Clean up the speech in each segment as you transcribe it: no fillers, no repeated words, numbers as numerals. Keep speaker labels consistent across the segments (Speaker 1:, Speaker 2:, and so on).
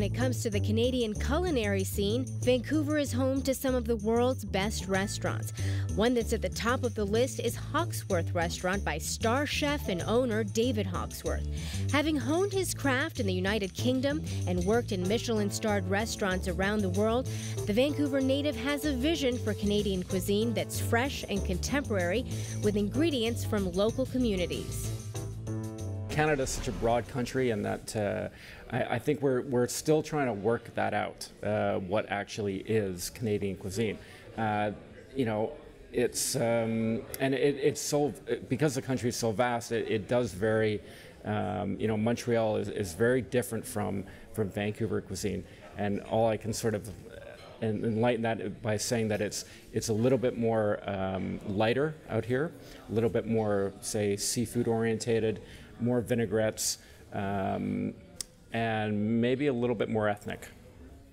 Speaker 1: it comes to the Canadian culinary scene, Vancouver is home to some of the world's best restaurants. One that's at the top of the list is Hawksworth Restaurant by star chef and owner David Hawksworth. Having honed his craft in the United Kingdom and worked in Michelin-starred restaurants around the world, the Vancouver native has a vision for Canadian cuisine that's fresh and contemporary with ingredients from local communities.
Speaker 2: Canada is such a broad country, and that I think we're still trying to work that out. What actually is Canadian cuisine? You know, it's and it's so, because the country is so vast. It does vary. You know, Montreal is very different from Vancouver cuisine, and all I can sort of enlighten that by saying that it's a little bit more lighter out here, a little bit more, say, seafood orientated, more vinaigrettes, and maybe a little bit more ethnic.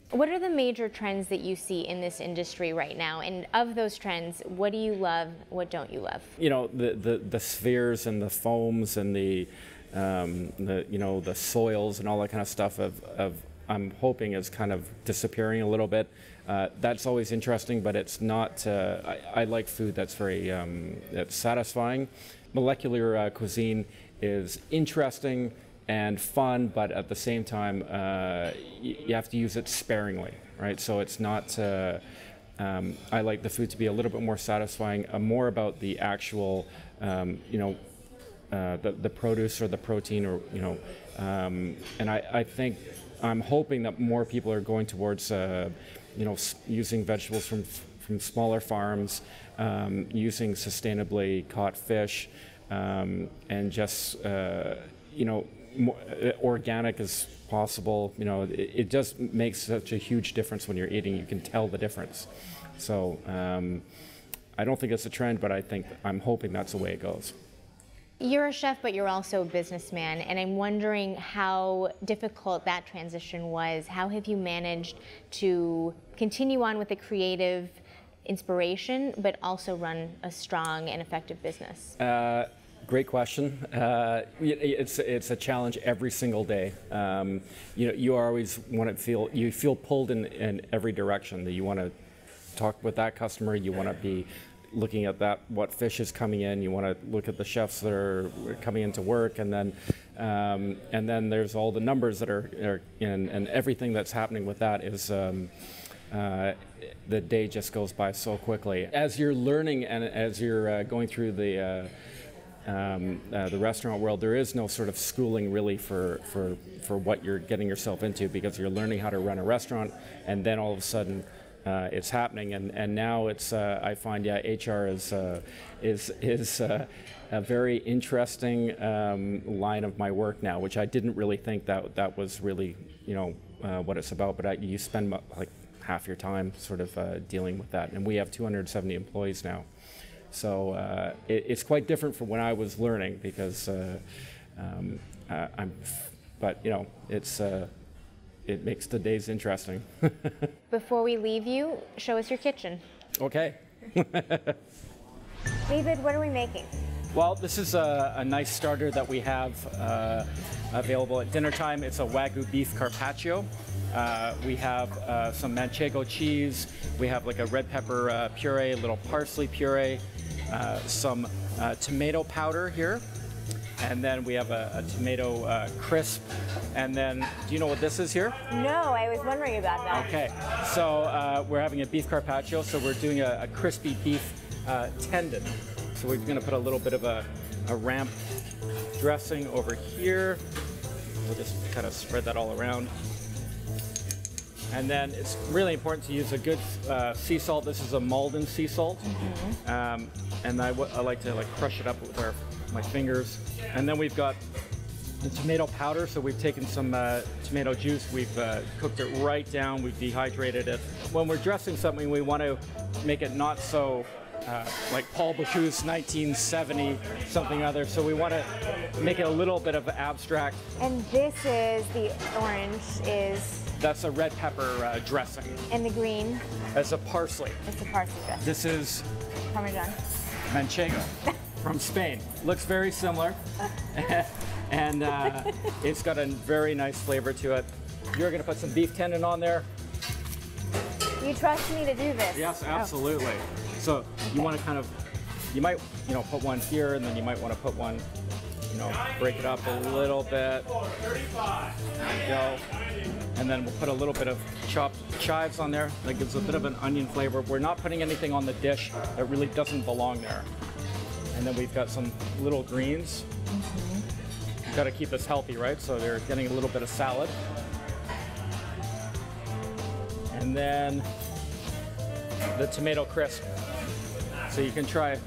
Speaker 3: What are the major trends that you see in this industry right now? And of those trends, what do you love, what don't you love?
Speaker 2: You know, the spheres and the foams and the you know, the soils and all that kind of stuff I'm hoping is kind of disappearing a little bit. That's always interesting, but it's not, I like food that's very that's satisfying. Molecular cuisine is interesting and fun, but at the same time, you have to use it sparingly, right? So it's not, I like the food to be a little bit more satisfying, more about the actual, you know, the produce or the protein, or, you know, and I think, I'm hoping that more people are going towards, you know, using vegetables from smaller farms, using sustainably caught fish, and just, you know, more organic as possible. You know, it just makes such a huge difference when you're eating. You can tell the difference. So I don't think it's a trend, but I'm hoping that's the way it goes.
Speaker 3: You're a chef, but you're also a businessman, and I'm wondering how difficult that transition was. How have you managed to continue on with the creative inspiration, but also run a strong and effective business?
Speaker 2: Great question. It's a challenge every single day. You know, you always want to feel pulled in every direction. That you want to talk with that customer. You want to be looking at what fish is coming in. You want to look at the chefs that are coming into work, and then there's all the numbers that are in, and everything that's happening with that is. The day just goes by so quickly. As you're learning and as you're going through the restaurant world, there is no sort of schooling really for what you're getting yourself into, because you're learning how to run a restaurant, and then all of a sudden it's happening. And now it's I find HR is a very interesting line of my work now, which I didn't really think that was really, you know, what it's about. But you spend like half your time sort of dealing with that, and we have 270 employees now. So it's quite different from when I was learning, because but you know, it makes the days interesting.
Speaker 3: Before we leave you, show us your kitchen.
Speaker 2: Okay.
Speaker 3: David, what are we making?
Speaker 2: Well, this is a nice starter that we have available at dinner time. It's a Wagyu beef carpaccio. We have some manchego cheese. We have like a red pepper puree, a little parsley puree, some tomato powder here, and then we have a tomato crisp. And then, do you know what this is here?
Speaker 3: No, I was wondering about that.
Speaker 2: Okay, so we're having a beef carpaccio, so we're doing a crispy beef tendon. So we're going to put a little bit of a ramp dressing over here. We'll just kind of spread that all around. And then it's really important to use a good sea salt. This is a Malden sea salt. Mm-hmm. And I like to crush it up with my fingers. And then we've got the tomato powder. So we've taken some tomato juice. We've cooked it right down. We've dehydrated it. When we're dressing something, we want to make it not so like Paul Bocuse 1970 something other. So we want to make it a little bit of abstract.
Speaker 3: And this is the orange is...
Speaker 2: That's a red pepper dressing.
Speaker 3: And the green?
Speaker 2: That's a parsley.
Speaker 3: It's a parsley dressing.
Speaker 2: This is
Speaker 3: Parmesan.
Speaker 2: Manchego from Spain. Looks very similar. And it's got a very nice flavor to it. you're going to put some beef tendon on there.
Speaker 3: You trust me to do this?
Speaker 2: Yes, absolutely. So you want to kind of, you might, put one here, and then you might want to put one, break it up a little bit. There you go. And then we'll put a little bit of chopped chives on there. That gives a bit of an onion flavor. We're not putting anything on the dish that really doesn't belong there. And then we've got some little greens. You've got to keep this healthy, right? So they're getting a little bit of salad. And then the tomato crisp. So you can try,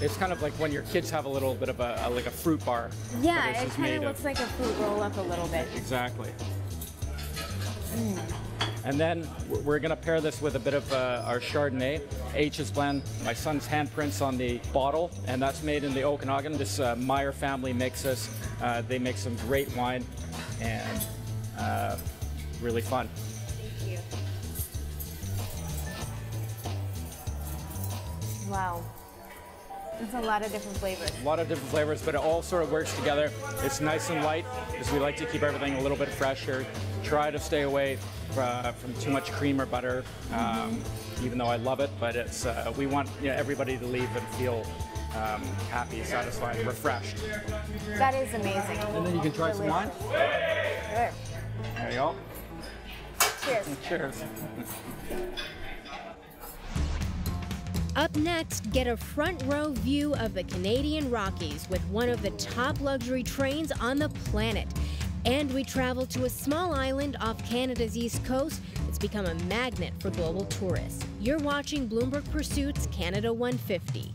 Speaker 2: it's kind of like when your kids have a little bit of like a fruit bar.
Speaker 3: Yeah, it kind of looks like a fruit roll up a little bit.
Speaker 2: Exactly. And then we're going to pair this with a bit of our Chardonnay, H's blend. My son's handprints on the bottle, and that's made in the Okanagan. This Meyer family makes this. They make some great wine, and really fun.
Speaker 3: Thank you. Wow. There's a lot of different flavors.
Speaker 2: A lot of different flavors, but it all sort of works together. It's nice and light, because we like to keep everything a little bit fresher. Try to stay away from too much cream or butter, even though I love it. But it's we want everybody to leave and feel happy, satisfied, refreshed.
Speaker 3: That is amazing.
Speaker 2: And then you can try some wine.
Speaker 3: Sure.
Speaker 2: There you go.
Speaker 3: Cheers.
Speaker 2: Cheers.
Speaker 1: Up next, get a front row view of the Canadian Rockies with one of the top luxury trains on the planet. And we travel to a small island off Canada's east coast that's become a magnet for global tourists. You're watching Bloomberg Pursuits Canada 150.